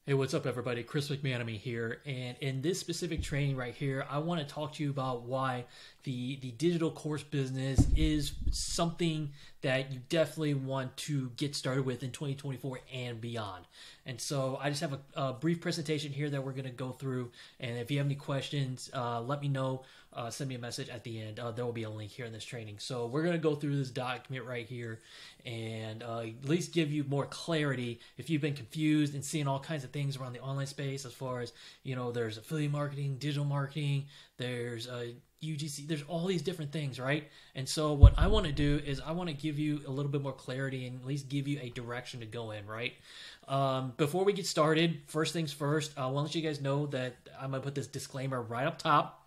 Hey, what's up, everybody? Chris McManamy here, and in this specific training right here, I want to talk to you about why the digital course business is something that you definitely want to get started with in 2024 and beyond. And so I just have a brief presentation here that we're going to go through, and if you have any questions, let me know. Send me a message at the end. There will be a link here in this training. So we're going to go through this document right here and at least give you more clarity if you've been confused and seeing all kinds of things around the online space as far as, there's affiliate marketing, digital marketing, there's UGC, there's all these different things, right? And so what I want to do is I want to give you a little bit more clarity and at least give you a direction to go in, right? Before we get started, first things first, I want to let you guys know that I'm going to put this disclaimer right up top.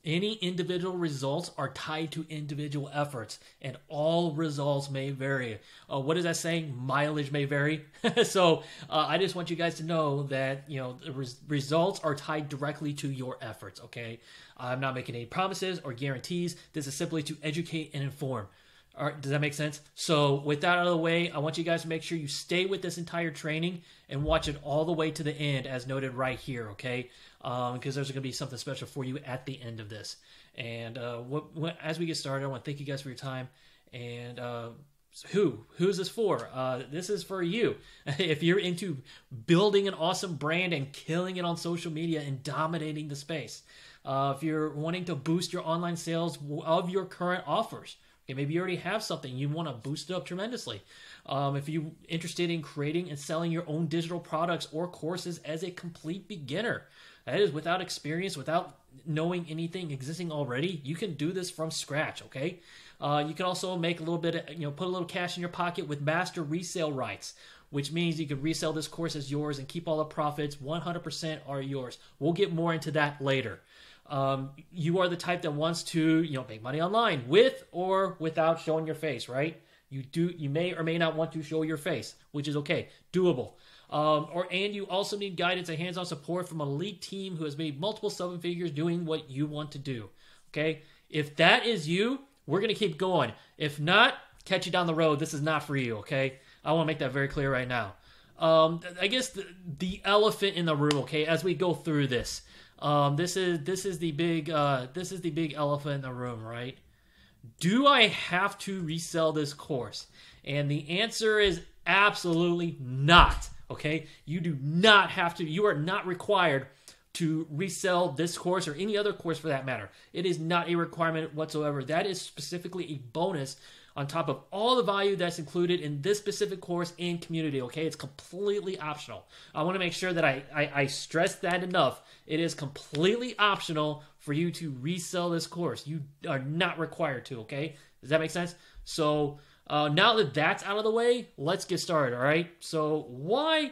Any individual results are tied to individual efforts, and all results may vary. What is that saying? Mileage may vary. So I just want you guys to know that the results are tied directly to your efforts. Okay, I'm not making any promises or guarantees. This is simply to educate and inform. All right, does that make sense? So with that out of the way, I want you guys to make sure you stay with this entire training and watch it all the way to the end as noted right here, okay? Because there's going to be something special for you at the end of this. And as we get started, I want to thank you guys for your time. And who's this for? This is for you. If you're into building an awesome brand and killing it on social media and dominating the space. If you're wanting to boost your online sales of your current offers. Okay, maybe you already have something. You want to boost it up tremendously. If you're interested in creating and selling your own digital products or courses as a complete beginner, that is without experience, without knowing anything existing already, you can do this from scratch, okay? You can also make a little bit, put a little cash in your pocket with master resale rights, which means you can resell this course as yours and keep all the profits. 100% are yours. We'll get more into that later. You are the type that wants to, make money online with or without showing your face, right? You may or may not want to show your face, which is okay, doable. And you also need guidance and hands-on support from an elite team who has made multiple seven figures doing what you want to do. Okay, if that is you, we're gonna keep going. If not, catch you down the road. This is not for you. Okay, I want to make that very clear right now. I guess the elephant in the room. Okay, as we go through this. This is the big elephant in the room, right? Do I have to resell this course? And the answer is absolutely not. Okay, you do not have to. You are not required to resell this course or any other course for that matter. It is not a requirement whatsoever. That is specifically a bonus on top of all the value that's included in this specific course and community, okay? It's completely optional. I want to make sure that I stress that enough. It is completely optional for you to resell this course. You are not required to, okay? Does that make sense? So now that that's out of the way, let's get started, all right? So why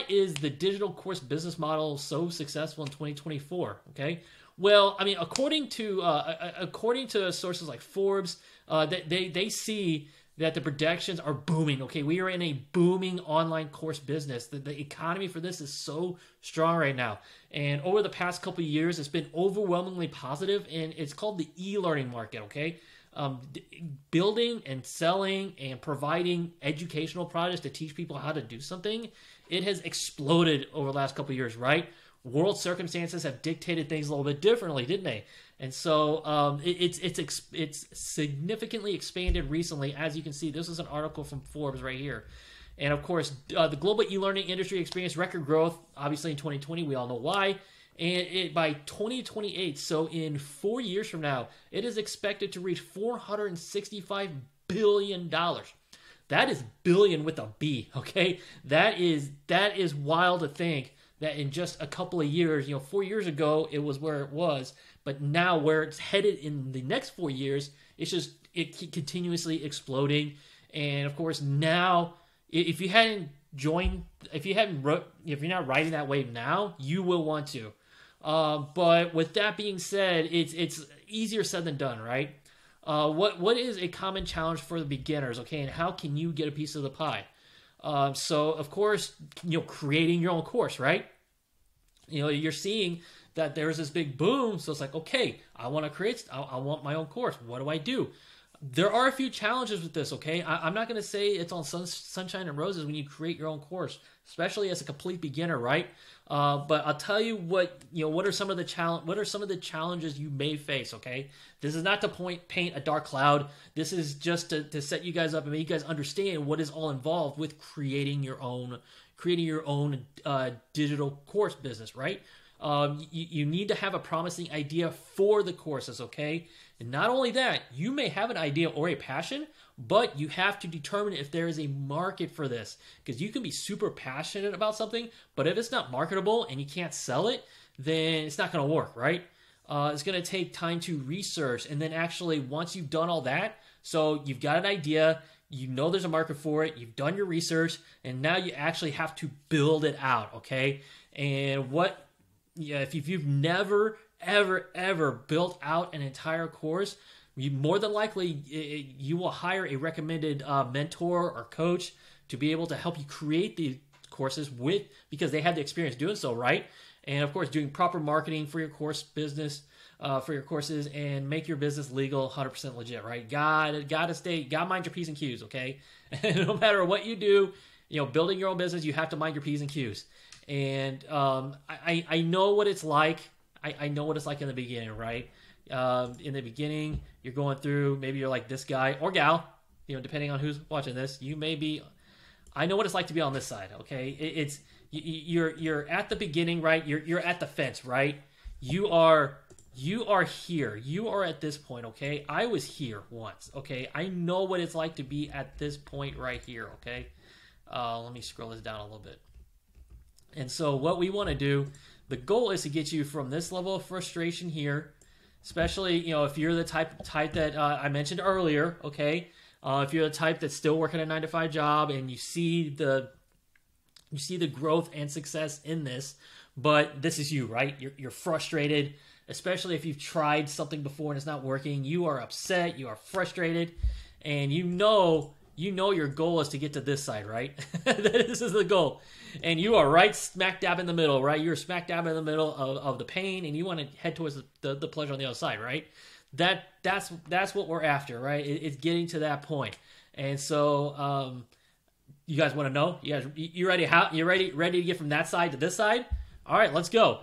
is the digital course business model so successful in 2024, okay? Well, I mean, according to sources like Forbes, they see that the projections are booming. Okay, we are in a booming online course business. The economy for this is so strong right now, and over the past couple of years, it's been overwhelmingly positive, and it's called the e-learning market. Okay, building and selling and providing educational products to teach people how to do something, it has exploded over the last couple of years, right? World circumstances have dictated things a little bit differently, didn't they? And so it's significantly expanded recently. As you can see, this is an article from Forbes right here. And of course, the global e-learning industry experienced record growth, obviously in 2020. We all know why. And by 2028, so in 4 years from now, it is expected to reach $465 billion. That is billion with a B, okay? That is wild to think that in just a couple of years, 4 years ago, it was where it was, but now where it's headed in the next 4 years, it continuously exploding. And of course, now, if you're not riding that wave now, you will want to. But with that being said, it's easier said than done, right? What is a common challenge for the beginners, okay, and how can you get a piece of the pie? So of course, creating your own course, right? You're seeing that there's this big boom. So it's like, okay, I want my own course. What do I do? There are a few challenges with this, okay? I'm not going to say it's all sunshine and roses when you create your own course, especially as a complete beginner, right? But I'll tell you what are some of the challenges you may face, okay? This is not to paint a dark cloud. This is just to set you guys up and make you guys understand what is all involved with creating your own digital course business, right? You need to have a promising idea for the courses, okay? And not only that, you may have an idea or a passion, but you have to determine if there is a market for this. Because you can be super passionate about something, but if it's not marketable and you can't sell it, then it's not going to work, right? It's going to take time to research. And then actually, once you've done all that, so you've got an idea, you know there's a market for it, you've done your research, and now you actually have to build it out, okay? And if you've never ever built out an entire course, you more than likely you will hire a recommended mentor or coach to be able to help you create these courses because they have the experience doing so, right? And of course, doing proper marketing for your course business, for your courses, and make your business legal, 100% legit, right? Gotta mind your P's and Q's, okay? No matter what you do, building your own business, you have to mind your P's and Q's. And I know what it's like. I know what it's like in the beginning, right? In the beginning, you're going through, maybe you're like this guy or gal, depending on who's watching this. I know what it's like to be on this side, okay? You're at the beginning, right? You're at the fence, right? You are here. You are at this point, okay? I was here once, okay? I know what it's like to be at this point right here, okay? Let me scroll this down a little bit. And so what we want to do, the goal is to get you from this level of frustration here, especially, if you're the type that I mentioned earlier, okay? If you're the type that's still working a 9-to-5 job and you see the growth and success in this, but this is you, right? You're frustrated, especially if you've tried something before and it's not working. You are upset, you are frustrated, and you know your goal is to get to this side, right? This is the goal. And you are right smack dab in the middle, right? You're smack dab in the middle of the pain, and you want to head towards the pleasure on the other side, right? That's what we're after, right? It's getting to that point. And so you guys want to know? You ready? You ready to get from that side to this side? All right, let's go.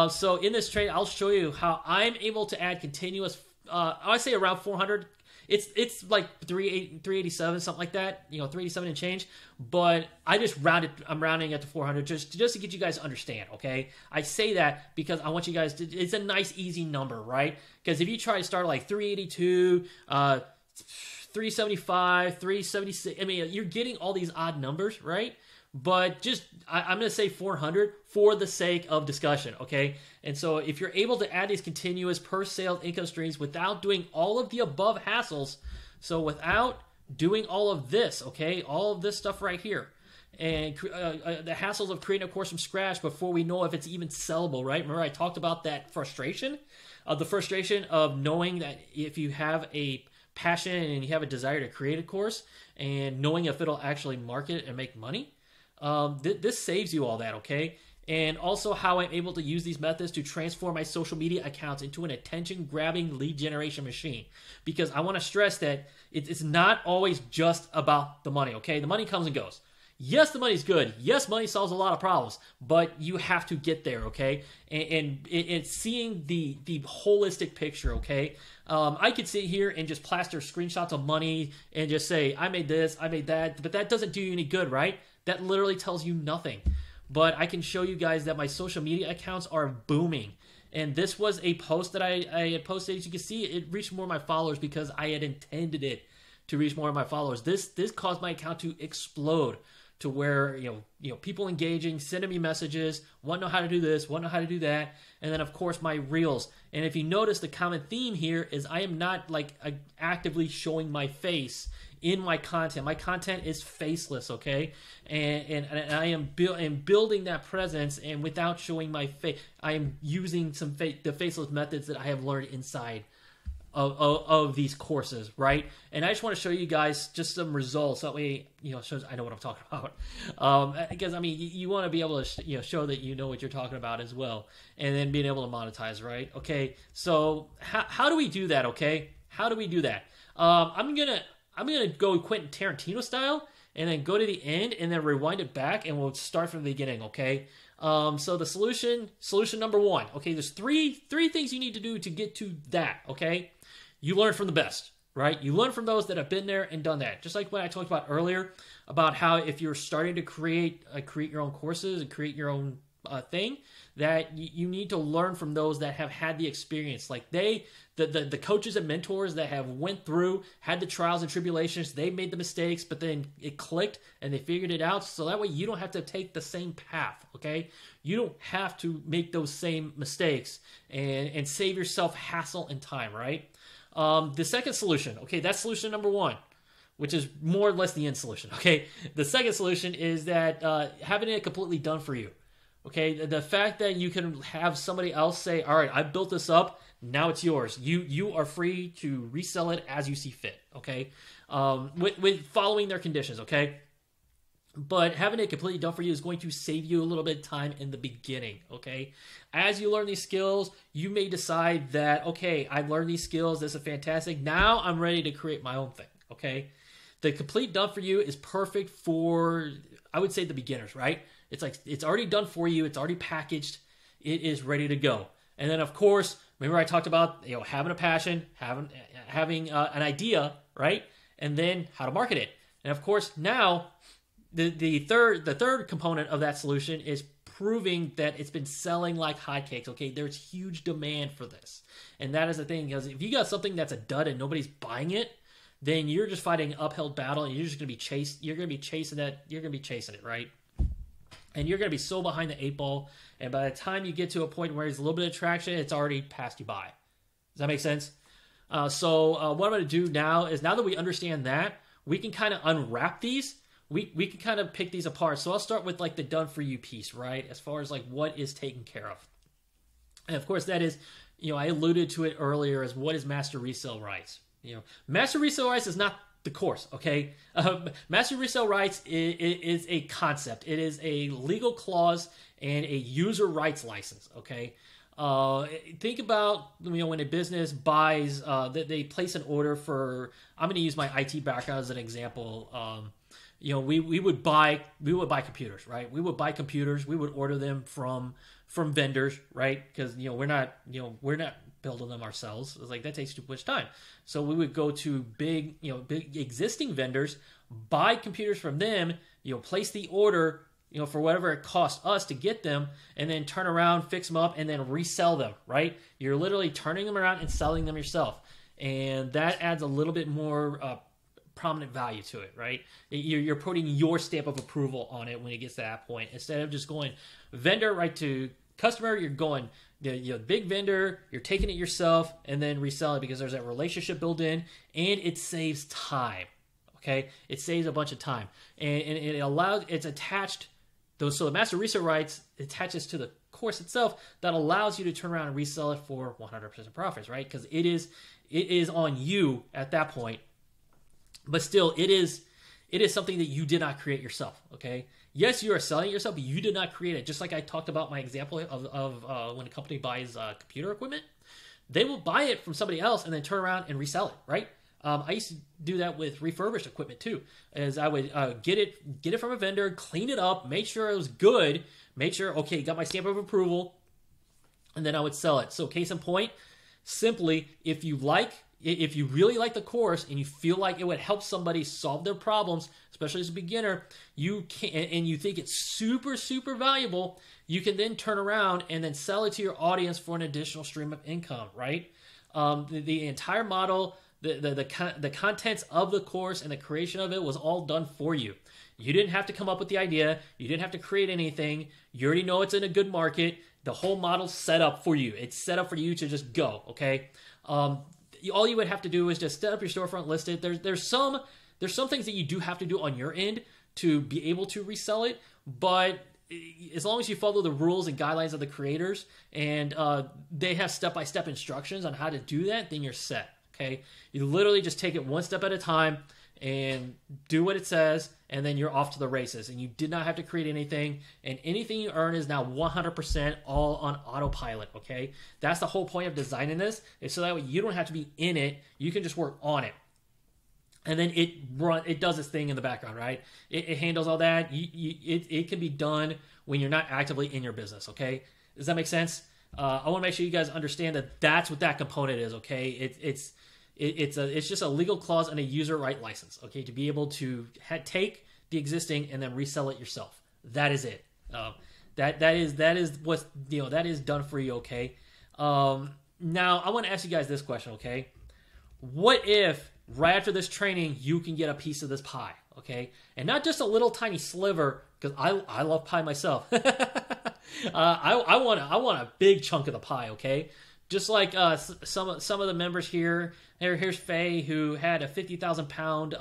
So in this trade, I'll show you how I'm able to add continuous, I would say around 400. It's like 387, something like that, 387 and change. But I'm rounding it to 400 just to get you guys to understand, okay? I say that because I want you guys to, it's a nice, easy number, right? Because if you try to start like 382, 375, 376, I mean, you're getting all these odd numbers, right? But I'm going to say 400 for the sake of discussion, okay? And so if you're able to add these continuous per sale income streams without doing all of the above hassles, so without doing all of this, okay, all of this stuff right here, and the hassles of creating a course from scratch before we know if it's even sellable, right? Remember I talked about that frustration, the frustration of knowing that if you have a passion and you have a desire to create a course and knowing if it'll actually market and make money. This saves you all that, okay? And also how I'm able to use these methods to transform my social media accounts into an attention-grabbing lead generation machine. Because I want to stress that it's not always just about the money, okay? The money comes and goes. Yes, the money's good. Yes, money solves a lot of problems, but you have to get there, okay? And it's seeing the holistic picture, okay? I could sit here and just plaster screenshots of money and just say, I made this, I made that, but that doesn't do you any good, right? That literally tells you nothing. But I can show you guys that my social media accounts are booming. And this was a post that I had posted. As you can see, it reached more of my followers because I had intended it to reach more of my followers. This caused my account to explode to where, people engaging, sending me messages, want to know how to do this, want to know how to do that. And then, of course, my reels. And if you notice, the common theme here is I am not actively showing my face in my content. My content is faceless, okay? And I am building that presence, and without showing my face, I am using the faceless methods that I have learned inside of these courses, right? And I just want to show you guys just some results. That way, shows I know what I'm talking about. Because, I mean, you want to be able to, show that you know what you're talking about as well. And then being able to monetize, right? Okay, so how do we do that, okay? How do we do that? I'm gonna go Quentin Tarantino style, and then go to the end, and then rewind it back, and we'll start from the beginning. Okay. So the solution number one. Okay, there's three things you need to do to get to that. Okay, you learn from the best, right? You learn from those that have been there and done that. Just like what I talked about earlier about how if you're starting to create your own courses and create your own thing, that you need to learn from those that have had the experience. Like the coaches and mentors that have went through, had the trials and tribulations, they made the mistakes, but then it clicked and they figured it out. So that way you don't have to take the same path, okay? You don't have to make those same mistakes and save yourself hassle and time, right? The second solution, okay, that's solution number one, which is more or less the end solution, okay? The second solution is that having it completely done for you. Okay, the fact that you can have somebody else say, all right, I built this up, now it's yours. You are free to resell it as you see fit, okay? With following their conditions, okay? But having it completely done for you is going to save you a little bit of time in the beginning, okay? As you learn these skills, you may decide that, okay, I've learned these skills, this is fantastic, now I'm ready to create my own thing, okay? The complete done for you is perfect for, I would say, the beginners, right? It's like it's already done for you. It's already packaged. It is ready to go. And then, of course, remember I talked about having a passion, having an idea, right? And then how to market it. And of course, now the third component of that solution is proving that it's been selling like hotcakes. Okay, there's huge demand for this, and that is the thing. Because if you got something that's a dud and nobody's buying it, then you're just fighting an uphill battle, and you're just going to be chased. You're going to be chasing that. You're going to be chasing it, right? And you're going to be so behind the eight ball, and by the time you get to a point where there's a little bit of traction, it's already passed you by. Does that make sense? So what I'm going to do now is, now that we understand that, we can kind of unwrap these. We can kind of pick these apart. So I'll start with like the done for you piece, right? As far as like what is taken care of. And of course that is, I alluded to it earlier as what is master resale rights. Master resale rights is not the course, okay? Master resale rights is a concept. It is a legal clause and a user rights license, okay? Think about, when a business buys, that they place an order for, I'm going to use my IT background as an example. We would buy computers, right? We would buy computers. We would order them from vendors, right? Because, we're not building them ourselves. It's like that takes too much time. So we would go to big existing vendors, buy computers from them, place the order, for whatever it costs us to get them, and then turn around, fix them up, and then resell them, right? You're literally turning them around and selling them yourself. And that adds a little bit more prominent value to it, right? You're putting your stamp of approval on it when it gets to that point. Instead of just going vendor right to customer, you're going big vendor, you're taking it yourself and then resell it, because there's that relationship built in, and it saves time. Okay, it saves a bunch of time, and it allows, it's attached. So the master resale rights attaches to the course itself, that allows you to turn around and resell it for 100% profits, right? Because it is on you at that point, but still it is something that you did not create yourself. Okay. Yes, you are selling it yourself, but you did not create it. Just like I talked about my example of when a company buys computer equipment, they will buy it from somebody else and then turn around and resell it, right? I used to do that with refurbished equipment too, as I would get it from a vendor, clean it up, make sure it was good, make sure, okay, got my stamp of approval, and then I would sell it. So case in point, simply, if you really like the course and you feel like it would help somebody solve their problems, especially as a beginner, you think it's super, super valuable, you can then turn around and then sell it to your audience for an additional stream of income, right? The entire model, the contents of the course and the creation of it was all done for you. You didn't have to come up with the idea. You didn't have to create anything. You already know it's in a good market. The whole model's set up for you. It's set up for you to just go, okay? All you would have to do is just set up your storefront, list it. There's some things that you do have to do on your end to be able to resell it, but as long as you follow the rules and guidelines of the creators, and they have step-by-step instructions on how to do that, then you're set, okay? You literally just take it one step at a time and do what it says, and then you're off to the races. And you did not have to create anything, and anything you earn is now 100% all on autopilot, okay? That's the whole point of designing this, is so that way you don't have to be in it, you can just work on it. and then it does its thing in the background, right? It handles all that. It can be done when you're not actively in your business. Okay, does that make sense? I want to make sure you guys understand that that's what that component is. Okay, it's just a legal clause and a user right license. Okay, to be able to take the existing and then resell it yourself. That is it. That is what's that is done for you. Okay. Now I want to ask you guys this question. Okay, what if right after this training you can get a piece of this pie? Okay, and not just a little tiny sliver, because I love pie myself. I want a big chunk of the pie. Okay, just like some of the members here. Here's Faye, who had a 50,000 pound.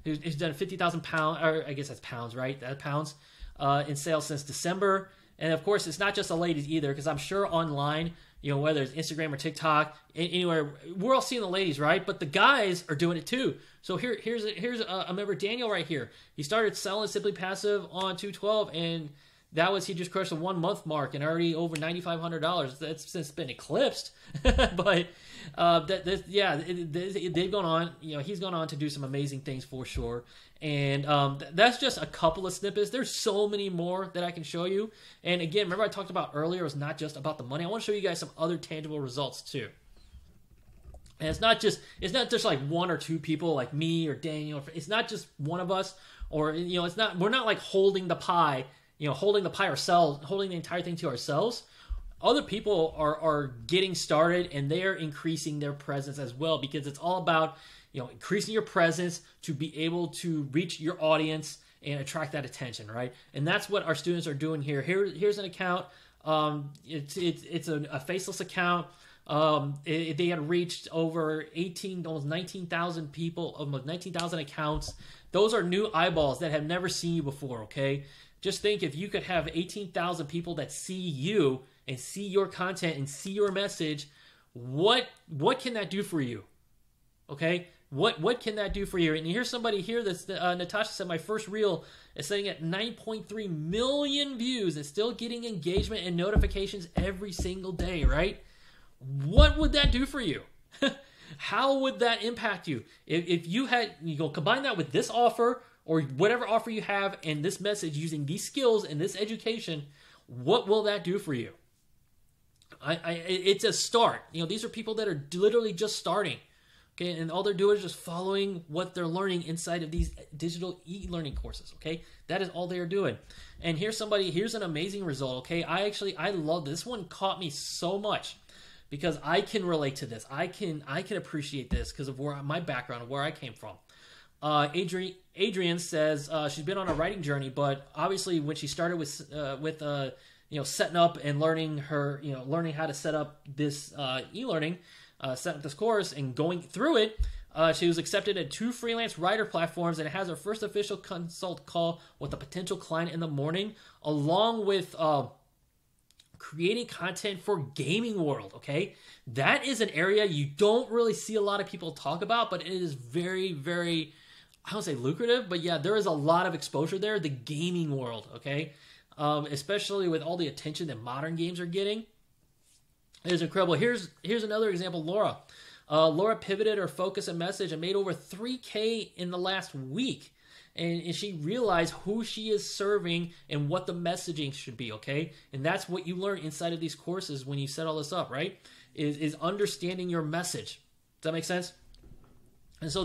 Who's done 50,000 pound, or I guess that's pounds, right? That pounds in sales since December. And of course, it's not just the ladies either, because I'm sure online, whether it's Instagram or TikTok, anywhere, we're all seeing the ladies, right? But the guys are doing it too. So here's a member, Daniel, right here. He started selling Simply Passive on 212, and he just crushed the 1 month mark and already over $9,500. That's since been eclipsed, but they've gone on. He's gone on to do some amazing things for sure. And that's just a couple of snippets. There's so many more that I can show you. And again, remember I talked about earlier, it's not just about the money. I want to show you guys some other tangible results too. And it's not just like one or two people like me or Daniel. It's not just one of us, or we're not like holding the pie. Holding the pie ourselves, holding the entire thing to ourselves. Other people are getting started, and they're increasing their presence as well, because it's all about increasing your presence to be able to reach your audience and attract that attention, right? And that's what our students are doing here. Here's an account. It's a faceless account. They had reached over almost 19,000 people, almost 19,000 accounts. Those are new eyeballs that have never seen you before. Okay. Just think, if you could have 18,000 people that see you and see your content and see your message, what can that do for you? Okay, what can that do for you? And here's somebody here that's Natasha said, my first reel is sitting at 9.3 million views and still getting engagement and notifications every single day, right? What would that do for you? How would that impact you? If you had, combine that with this offer, or whatever offer you have, and this message using these skills and this education, what will that do for you? It's a start. These are people that are literally just starting, okay, and all they're doing is just following what they're learning inside of these digital e-learning courses. Okay, that is all they are doing. And here's an amazing result. Okay, I love this one. Caught me so much because I can relate to this. I can appreciate this because of my background, where I came from. Adrian says she's been on a writing journey, but obviously when she started with setting up and learning how to set up this e-learning, set up this course and going through it, she was accepted at 2 freelance writer platforms, and it has her first official consult call with a potential client in the morning, along with creating content for gaming world. Okay, that is an area you don't really see a lot of people talk about, but it is very, very, I don't say lucrative, but yeah, there is a lot of exposure there. The gaming world, okay, especially with all the attention that modern games are getting, it is incredible. Here's another example. Laura pivoted her focus and message and made over 3K in the last week. And she realized who she is serving and what the messaging should be, okay? And that's what you learn inside of these courses when you set all this up, right? Is understanding your message. Does that make sense? And so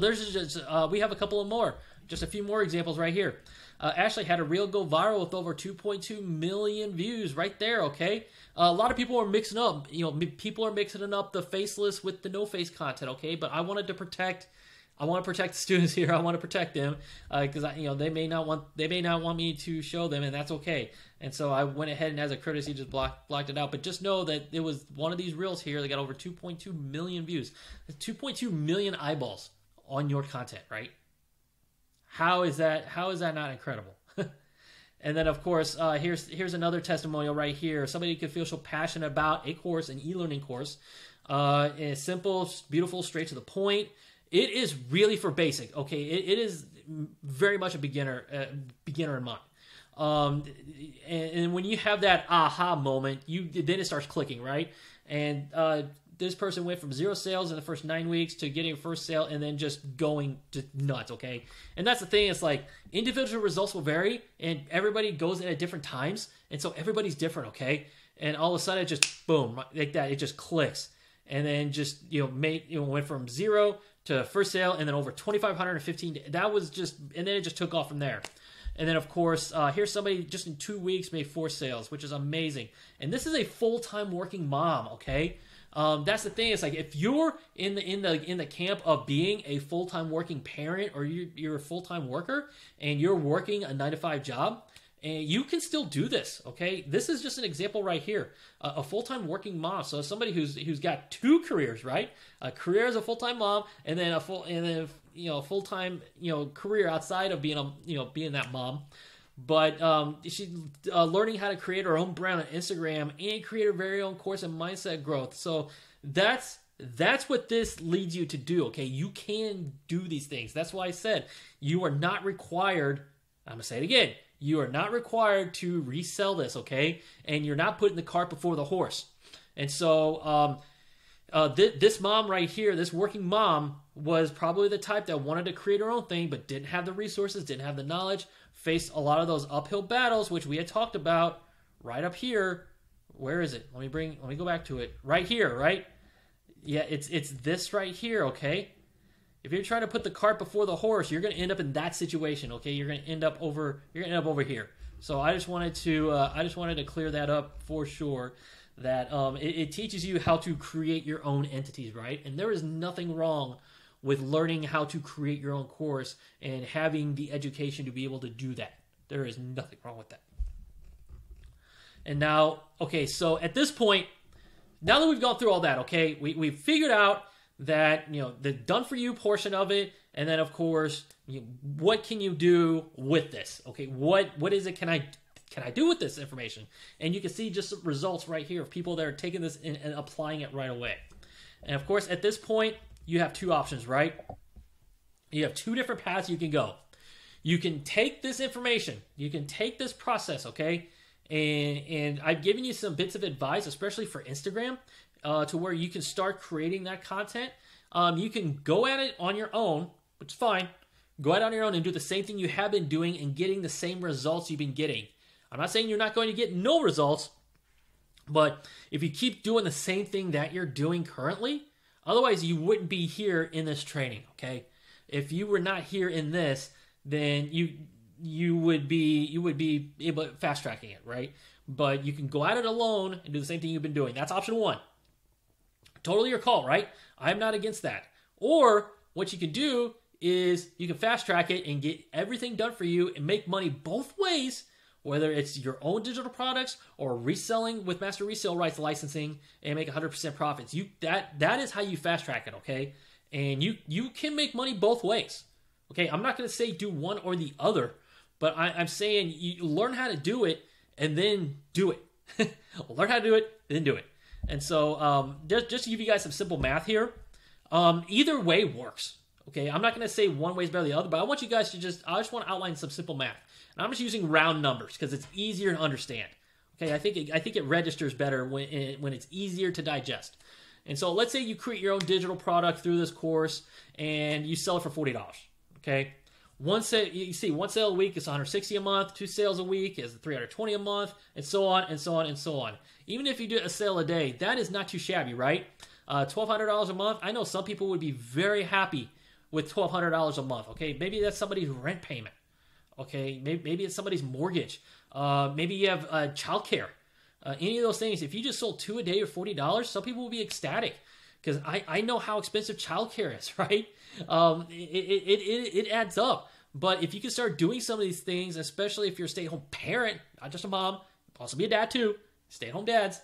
we have a couple of more. Just a few more examples right here. Ashley had a reel go viral with over 2.2 million views right there, okay? A lot of people are mixing up. People are mixing up the faceless with the no-face content, okay? But I want to protect the students here. I want to protect them because they may not want me to show them, and that's okay. And so I went ahead and, as a courtesy, just blocked it out. But just know that it was one of these reels here that got over 2.2 million views. That's 2.2 million eyeballs on your content, right? How is that not incredible? And then, of course, here's another testimonial right here. Somebody could feel so passionate about a course, an e-learning course. It's simple, beautiful, straight to the point. It is really for basic. Okay, it is very much a beginner in mind. And when you have that aha moment, then it starts clicking, right? And this person went from 0 sales in the first 9 weeks to getting a first sale and then just going to nuts, okay? And that's the thing, it's like individual results will vary and everybody goes in at different times, and so everybody's different, okay? And all of a sudden it just boom, like that, it just clicks. And then just, went from 0 to first sale and then over 2,515. That was just, and then it just took off from there. And then, of course, here's somebody just in 2 weeks made 4 sales, which is amazing. And this is a full-time working mom, okay? That's the thing. It's like if you're in the camp of being a full-time working parent, or you're a full-time worker and you're working a 9-to-5 job, and you can still do this, okay? This is just an example right here. A full-time working mom. So somebody who's got 2 careers, right? A career as a full-time mom, and then a full-time career outside of being that mom. But she's learning how to create her own brand on Instagram and create her very own course in mindset growth. So that's what this leads you to do, okay? You can do these things. That's why I said you are not required. I'm gonna say it again. You are not required to resell this, okay? And you're not putting the cart before the horse. And so this mom right here, this working mom, was probably the type that wanted to create her own thing, but didn't have the resources, didn't have the knowledge, faced a lot of those uphill battles, which we had talked about right up here. Where is it? Let me go back to it. Right here, right? Yeah, it's this right here, okay? If you're trying to put the cart before the horse, you're going to end up in that situation, okay? You're going to end up over here. So I just wanted to clear that up for sure. That it teaches you how to create your own entities, right? And there is nothing wrong with learning how to create your own course and having the education to be able to do that. There is nothing wrong with that. And now, okay, so at this point, now that we've gone through all that, okay, we've figured out that, the done for you portion of it, and then of course, what can you do with this? Okay, what is it can I do with this information? And you can see just results right here of people that are taking this and applying it right away. And of course, at this point, you have 2 options, right? You have 2 different paths you can go. You can take this information, you can take this process, okay? And I've given you some bits of advice, especially for Instagram, to where you can start creating that content. You can go at it on your own, which is fine. Go at it on your own and do the same thing you have been doing and getting the same results you've been getting. I'm not saying you're not going to get no results, but if you keep doing the same thing that you're doing currently, otherwise you wouldn't be here in this training, okay? If you were not here in this, then you would be able to fast tracking it, right? But you can go at it alone and do the same thing you've been doing. That's option 1. Totally your call, right? I'm not against that. Or what you can do is you can fast track it and get everything done for you and make money both ways, whether it's your own digital products or reselling with master resale rights licensing and make 100% profits. That is how you fast track it, okay? And you can make money both ways, okay? I'm not going to say do one or the other, but I'm saying you learn how to do it and then do it. Learn how to do it, then do it. And so just to give you guys some simple math here, either way works. Okay, I'm not going to say one way is better than the other, but I want you guys to I just want to outline some simple math. And I'm just using round numbers because it's easier to understand. Okay, I think it registers better when it's easier to digest. And so let's say you create your own digital product through this course and you sell it for $40. Okay, one sale a week is $160 a month. 2 sales a week is $320 a month, and so on and so on and so on. Even if you do a sale a day, that is not too shabby, right? $1,200 a month. I know some people would be very happy with $1,200 a month. Okay, maybe that's somebody's rent payment. Okay, maybe it's somebody's mortgage. Maybe you have childcare. Any of those things. If you just sold 2 a day or $40, some people will be ecstatic because I know how expensive childcare is, right? It adds up. But if you can start doing some of these things, especially if you're a stay-at-home parent, not just a mom, also be a dad too, stay-at-home dads,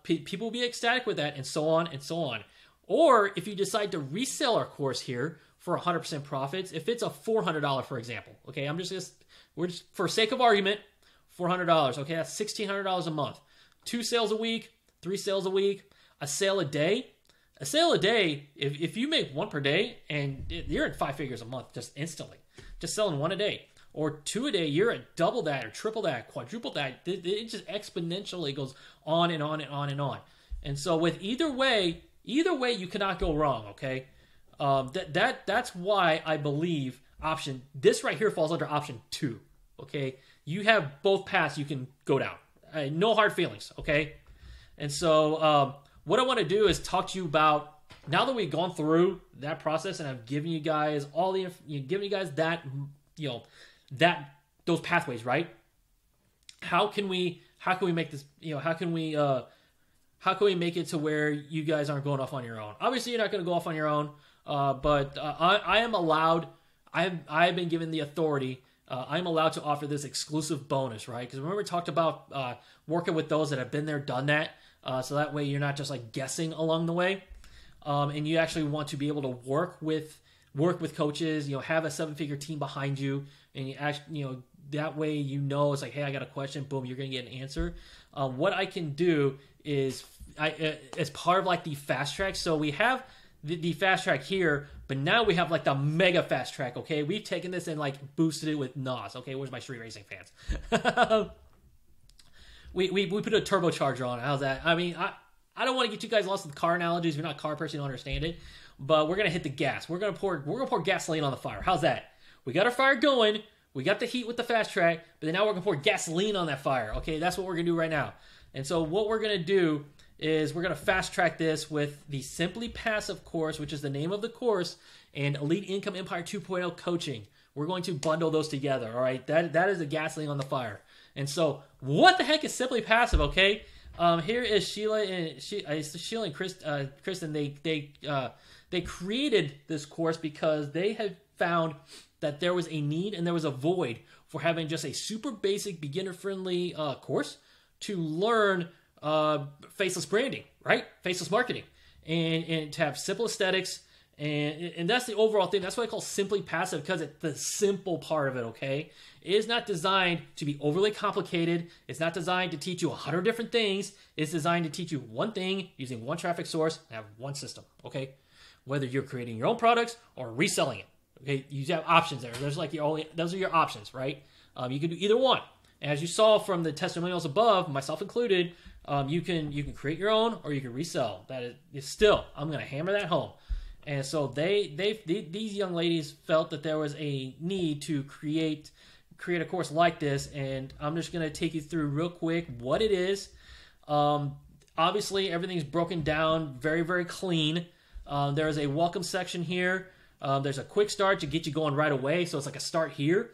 people will be ecstatic with that, and so on and so on. Or if you decide to resell our course here for 100% profits, if it's a $400, for example, okay, we're just for sake of argument, $400, okay, that's $1,600 a month. 2 sales a week, 3 sales a week, a sale a day. A sale a day, if you make 1 per day, and you're at 5 figures a month just instantly, just selling 1 a day. Or 2 a day, you're at double that or triple that, quadruple that. It just exponentially goes on and on and on and on. And so with either way you cannot go wrong. Okay, that's why I believe this right here falls under option 2. Okay, you have both paths you can go down. No hard feelings. Okay, and so what I want to do is talk to you about, now that we've gone through that process and I've given you guys that, that those pathways, right? How can we make this, how can we make it to where you guys aren't going off on your own? Obviously, you're not going to go off on your own, but I am allowed. I've been given the authority. I'm allowed to offer this exclusive bonus, right? Because remember we talked about working with those that have been there, done that, so that way you're not just like guessing along the way, and you actually want to be able to work with coaches, have a 7-figure team behind you, and you actually, that way it's like, hey, I got a question, boom, you're gonna get an answer. What I can do is as part of like the fast track. So we have the fast track here, but now we have like the mega fast track. Okay, we've taken this and like boosted it with NOS. Okay, where's my street racing fans? we put a turbocharger on it. How's that? I mean, I don't want to get you guys lost with car analogies. If you're not a car person, you don't understand it. But we're gonna hit the gas. We're gonna pour gasoline on the fire. How's that? We got our fire going. We got the heat with the fast track, but then now we're gonna pour gasoline on that fire. Okay, that's what we're gonna do right now. And so what we're gonna do is we're gonna fast track this with the Simply Passive course, which is the name of the course, and Elite Income Empire 2.0 coaching. We're going to bundle those together. All right, that is the gasoline on the fire. And so what the heck is Simply Passive? Okay, here is Sheila and Kristen. They created this course because they had found that there was a need and there was a void for having just a super basic, beginner-friendly course to learn faceless branding, right? Faceless marketing, and to have simple aesthetics, and that's the overall thing. That's what I call Simply Passive, because it's the simple part of it. Okay, it is not designed to be overly complicated. It's not designed to teach you 100 different things. It's designed to teach you one thing using one traffic source and have one system. Okay, whether you're creating your own products or reselling it. Okay, you have options there. Those are your options, right? You can do either one. As you saw from the testimonials above, myself included, you can create your own or you can resell. That is still, I'm going to hammer that home. And so these young ladies felt that there was a need to create a course like this, and I'm just going to take you through real quick what it is. Obviously, everything's broken down very, very clean. There is a welcome section here. There's a quick start to get you going right away, so it's like a start here,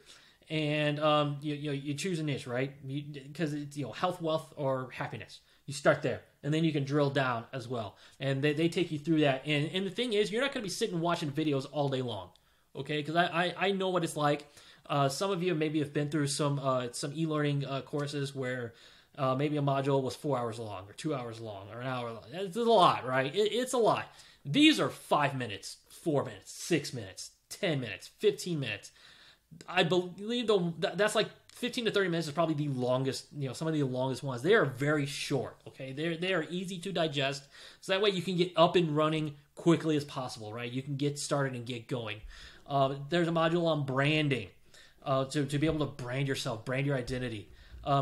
and you choose a niche, right? Because it's health, wealth, or happiness. You start there, and then you can drill down as well. And they take you through that. And the thing is, you're not going to be sitting watching videos all day long, okay? Because I know what it's like. Some of you maybe have been through some e-learning courses where maybe a module was 4 hours long, or 2 hours long, or an hour long. It's a lot, right? It's a lot. These are 5 minutes, 4 minutes, 6 minutes, 10 minutes, 15 minutes. I believe that's like 15 to 30 minutes is probably the longest, some of the longest ones. They are very short, okay? They are easy to digest, so that way you can get up and running quickly as possible, right? You can get started and get going. There's a module on branding, to be able to brand yourself, brand your identity.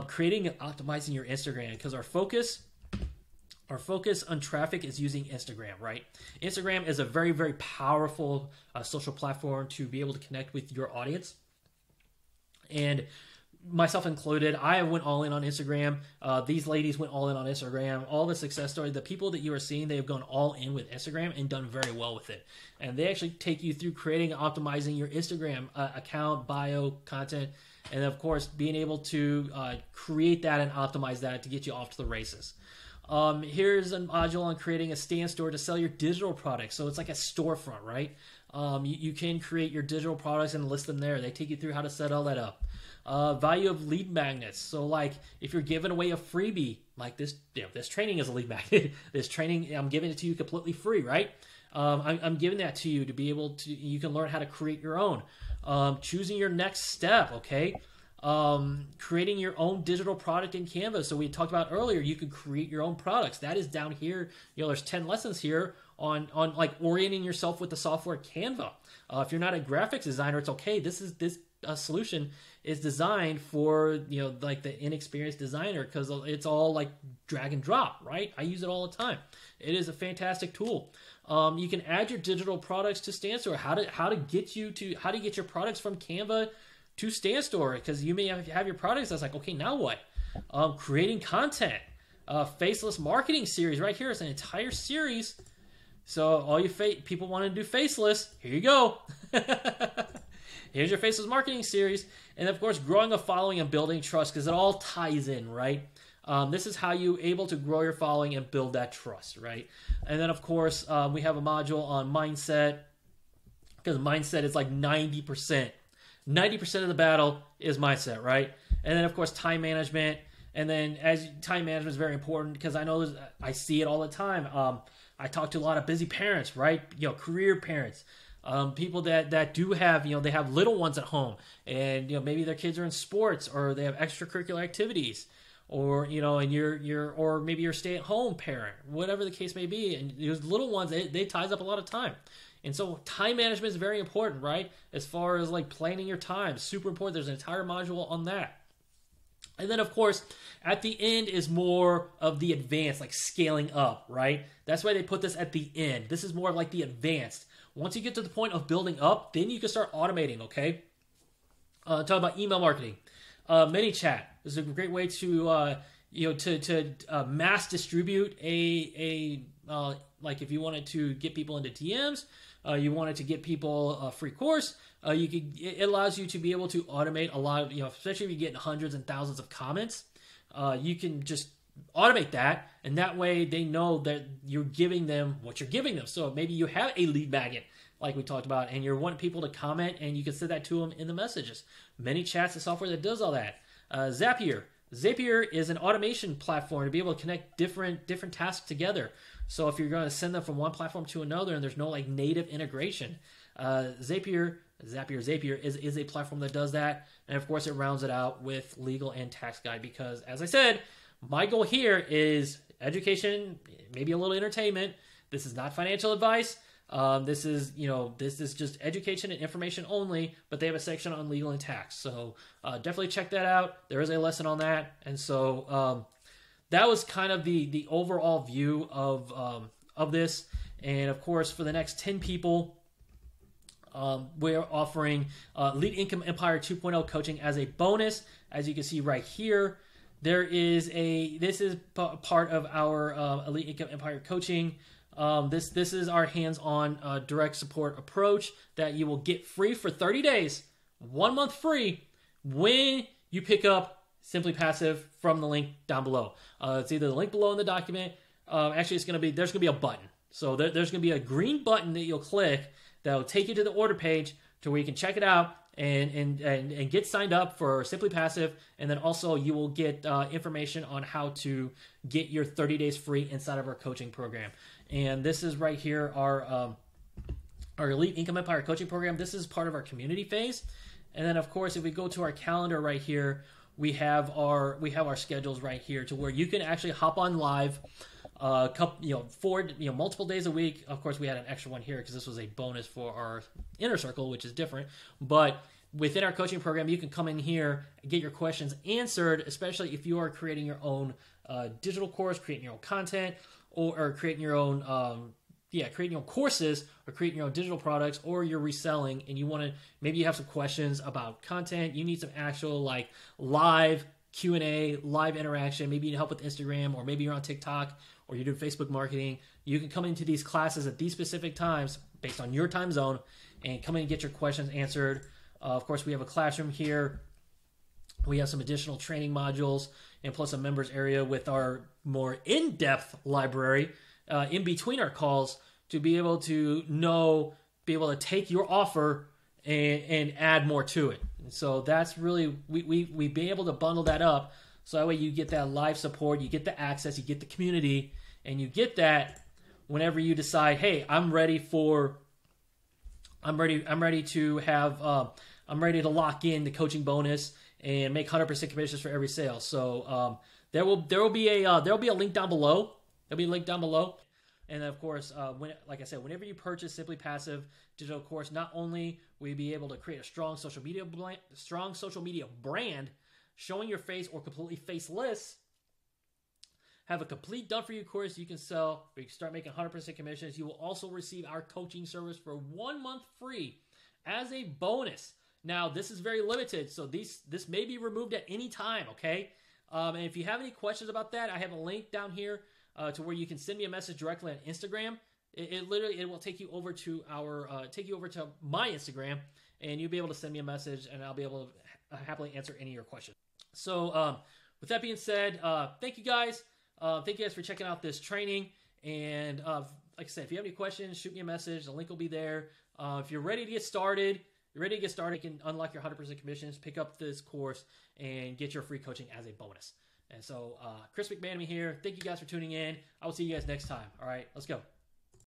Creating and optimizing your Instagram, because our focus on traffic is using Instagram, right? Instagram is a very, very powerful social platform to be able to connect with your audience. And myself included, I went all in on Instagram. These ladies went all in on Instagram. All the success stories, the people that you are seeing, they have gone all in with Instagram and done very well with it. And they actually take you through creating and optimizing your Instagram account, bio, content, and of course, being able to create that and optimize that to get you off to the races. Here's a module on creating a stand store to sell your digital products. So it's like a storefront, right? You can create your digital products and list them there. They take you through how to set all that up. Value of lead magnets. So like if you're giving away a freebie, like this training is a lead magnet. This training, I'm giving it to you completely free, right? I'm giving that to you to be able to, you can learn how to create your own. Choosing your next step, okay? Creating your own digital product in Canva. So we talked about earlier, you could create your own products. That is down here. There's 10 lessons here on like orienting yourself with the software Canva. If you're not a graphics designer, it's okay. This solution is designed for like the inexperienced designer, because it's all like drag and drop, right? I use it all the time. It is a fantastic tool. You can add your digital products to StanStore. How to get your products from Canva to StanStore, because you may have your products that's like, okay, now what? Creating content, faceless marketing series right here. It's an entire series. So all you people want to do faceless, here you go. Here's your faceless marketing series. And of course, growing a following and building trust, because it all ties in, right? This is how you're able to grow your following and build that trust, right? And then of course, we have a module on mindset, because mindset is like 90%. 90% of the battle is mindset, right? And then of course, time management. And then time management is very important, because I see it all the time. I talk to a lot of busy parents, right? Career parents. People that do have, they have little ones at home, and maybe their kids are in sports, or they have extracurricular activities, or or maybe you're a stay-at-home parent, whatever the case may be, and those little ones, they ties up a lot of time. And so time management is very important, right? As far as like planning your time, super important. There's an entire module on that. And then, of course, at the end is more of the advanced, like scaling up, right? That's why they put this at the end. This is more like the advanced. Once you get to the point of building up, then you can start automating, okay? Talk about email marketing. ManyChat is a great way to, mass distribute like if you wanted to get people into DMs, you wanted to get people a free course, it allows you to be able to automate a lot of, especially if you get hundreds and thousands of comments, you can just automate that, and that way they know that you're giving them what you're giving them. So maybe you have a lead magnet, like we talked about, and you want people to comment, and you can send that to them in the messages. ManyChat's the software that does all that. Zapier. Zapier is an automation platform to be able to connect different tasks together. So if you're going to send them from one platform to another, and there's no like native integration, Zapier is a platform that does that. And of course, it rounds it out with Legal and Tax Guide, because as I said, my goal here is education, maybe a little entertainment. This is not financial advice. This is just education and information only, but they have a section on legal and tax. So definitely check that out. There is a lesson on that. And so that was kind of the overall view of this. And of course, for the next 10 people, we're offering Elite Income Empire 2.0 coaching as a bonus. As you can see right here, this is part of our Elite Income Empire coaching. This is our hands-on direct support approach that you will get free for 30 days, 1 month free, when you pick up Simply Passive from the link down below. It's either the link below in the document. Actually, there's gonna be a button. So there's gonna be a green button that you'll click that will take you to the order page to where you can check it out and get signed up for Simply Passive. And then also you will get information on how to get your 30 days free inside of our coaching program. And this is right here, our Elite Income Empire coaching program. This is part of our community phase. And then of course, if we go to our calendar right here, we have our schedules right here to where you can actually hop on live multiple days a week. Of course, we had an extra one here because this was a bonus for our inner circle, which is different. But within our coaching program, you can come in here and get your questions answered, especially if you are creating your own digital course, creating your own content, or creating your own creating your own courses, or creating your own digital products, or you're reselling and you want to, maybe you have some questions about content, you need some actual like live Q&A, live interaction, maybe you need help with Instagram, or maybe you're on TikTok, or you do Facebook marketing. You can come into these classes at these specific times based on your time zone and come in and get your questions answered. Of course, we have a classroom here. We have some additional training modules, and plus a members area with our more in-depth library in between our calls to be able to be able to take your offer and add more to it. And so that's really, we be able to bundle that up. So that way you get that live support, you get the access, you get the community, and you get that whenever you decide, hey, I'm ready to lock in the coaching bonus and make 100% commissions for every sale. So there will be a link down below. There'll be a link down below. And then of course, like I said, whenever you purchase Simply Passive digital course, not only will you be able to create a strong social media brand, showing your face or completely faceless, have a complete done-for-you course you can sell, where you can start making 100% commissions. You will also receive our coaching service for 1 month free as a bonus. Now, this is very limited, so this may be removed at any time, okay? And if you have any questions about that, I have a link down here to where you can send me a message directly on Instagram. It literally will take you over to my Instagram, and you'll be able to send me a message, and I'll be able to happily answer any of your questions. So, with that being said, thank you guys. Thank you guys for checking out this training. And like I said, if you have any questions, shoot me a message. The link will be there. If you're ready to get started, you can unlock your 100% commissions, pick up this course, and get your free coaching as a bonus. And so, Chris McManamy here. Thank you guys for tuning in. I will see you guys next time. All right, let's go.